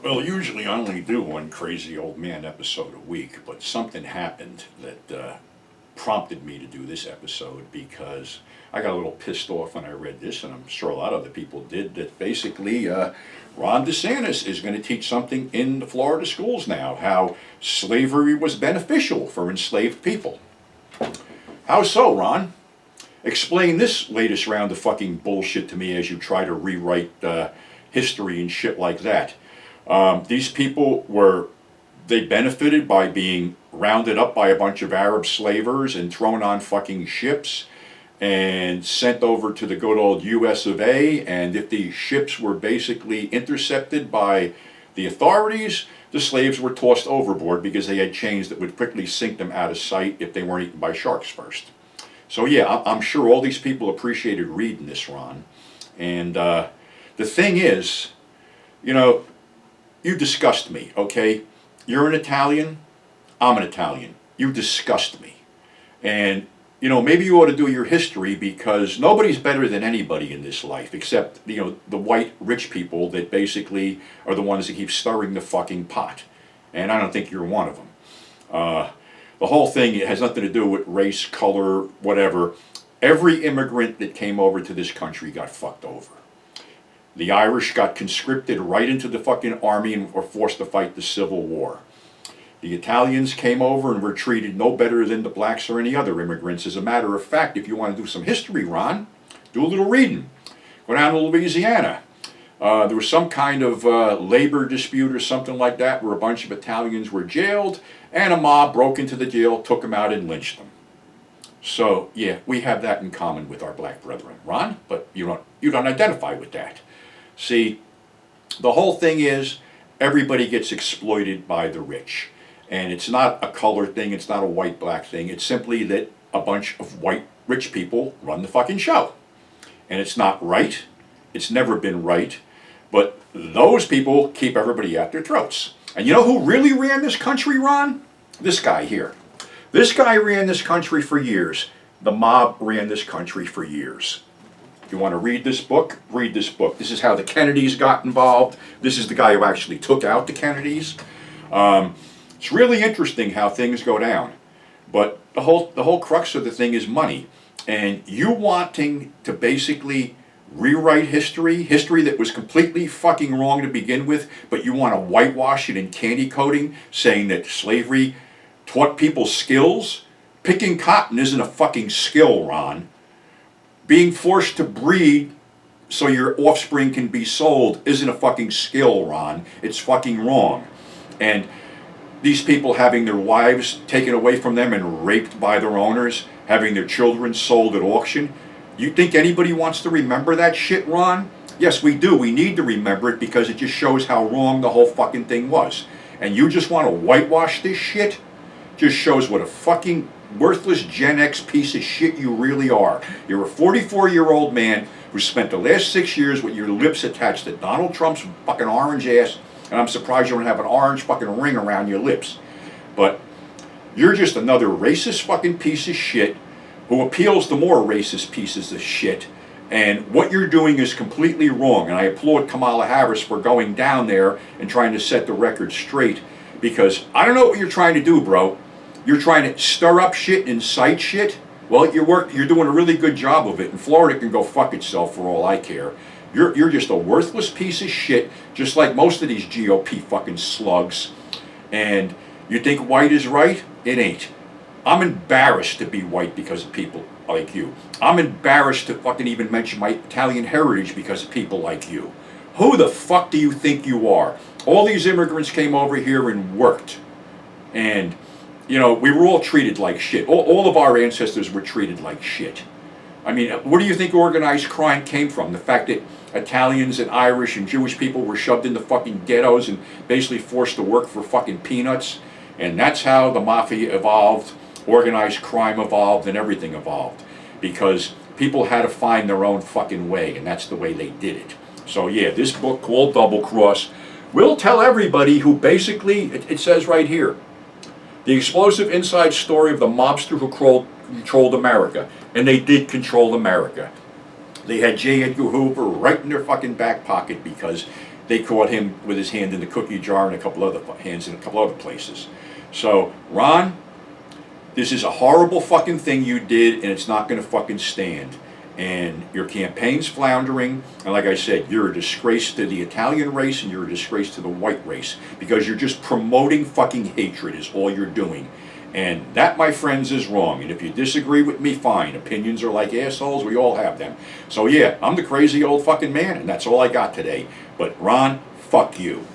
Well, usually I only do one crazy old man episode a week, but something happened that prompted me to do this episode because I got a little pissed off when I read this, and I'm sure a lot of other people did, that basically Ron DeSantis is going to teach something in the Florida schools now, how slavery was beneficial for enslaved people. How so, Ron? Explain this latest round of fucking bullshit to me as you try to rewrite history and shit like that. These people they benefited by being rounded up by a bunch of Arab slavers and thrown on fucking ships and sent over to the good old US of A. And if the ships were basically intercepted by the authorities, the slaves were tossed overboard because they had chains that would quickly sink them out of sight if they weren't eaten by sharks first. So yeah, I'm sure all these people appreciated reading this, Ron. And the thing is, you disgust me, okay? You're an Italian, I'm an Italian. You disgust me. And, maybe you ought to do your history, because nobody's better than anybody in this life except, the white rich people that basically are the ones that keep stirring the fucking pot. And I don't think you're one of them. The whole thing has nothing to do with race, color, whatever. Every immigrant that came over to this country got fucked over. The Irish got conscripted right into the fucking army and were forced to fight the Civil War. The Italians came over and were treated no better than the blacks or any other immigrants. As a matter of fact, if you want to do some history, Ron, do a little reading. Go down to Louisiana. There was some kind of labor dispute or something like that where a bunch of Italians were jailed, and a mob broke into the jail, took them out, and lynched them. So, yeah, we have that in common with our black brethren, Ron, but you don't identify with that. See, the whole thing is everybody gets exploited by the rich. And it's not a color thing, it's not a white-black thing. It's simply that a bunch of white rich people run the fucking show. And it's not right. It's never been right. But those people keep everybody at their throats. And you know who really ran this country, Ron? This guy here. This guy ran this country for years. The mob ran this country for years. If you want to read this book, read this book. This is how the Kennedys got involved. This is the guy who actually took out the Kennedys. It's really interesting how things go down. But the whole crux of the thing is money. And you wanting to basically rewrite history that was completely fucking wrong to begin with, but you want to whitewash it in candy coating, saying that slavery taught people skills. Picking cotton isn't a fucking skill, Ron. Being forced to breed so your offspring can be sold isn't a fucking skill, Ron. It's fucking wrong. And these people having their wives taken away from them and raped by their owners, having their children sold at auction. You think anybody wants to remember that shit, Ron? Yes, we do. We need to remember it because it just shows how wrong the whole fucking thing was. And you just want to whitewash this shit? Just shows what a fucking worthless Gen X piece of shit you really are. You're a 44-year-old man who spent the last 6 years with your lips attached to Donald Trump's fucking orange ass, and I'm surprised you don't have an orange fucking ring around your lips. But you're just another racist fucking piece of shit who appeals to more racist pieces of shit. And what you're doing is completely wrong. And I applaud Kamala Harris for going down there and trying to set the record straight. Because I don't know what you're trying to do, bro. You're trying to stir up shit and incite shit. Well, you're doing a really good job of it. And Florida can go fuck itself for all I care. You're just a worthless piece of shit, just like most of these GOP fucking slugs. And you think white is right? It ain't. I'm embarrassed to be white because of people like you. I'm embarrassed to fucking even mention my Italian heritage because of people like you. Who the fuck do you think you are? All these immigrants came over here and worked. And, we were all treated like shit. All of our ancestors were treated like shit. I mean, where do you think organized crime came from? The fact that Italians and Irish and Jewish people were shoved into fucking ghettos and basically forced to work for fucking peanuts. And that's how the mafia evolved, organized crime evolved, and everything evolved. Because people had to find their own fucking way, and that's the way they did it. So yeah, this book called Double Cross will tell everybody who basically, it says right here, the explosive inside story of the mobster who controlled America. And they did control America. They had J. Edgar Hoover right in their fucking back pocket because they caught him with his hand in the cookie jar and a couple other hands in a couple other places. So, Ron, this is a horrible fucking thing you did, and it's not going to fucking stand. And your campaign's floundering, and like I said, you're a disgrace to the Italian race, and you're a disgrace to the white race, because you're just promoting fucking hatred is all you're doing. And that, my friends, is wrong. And if you disagree with me, fine. Opinions are like assholes. We all have them. So yeah, I'm the crazy old fucking man, and that's all I got today. But Ron, fuck you.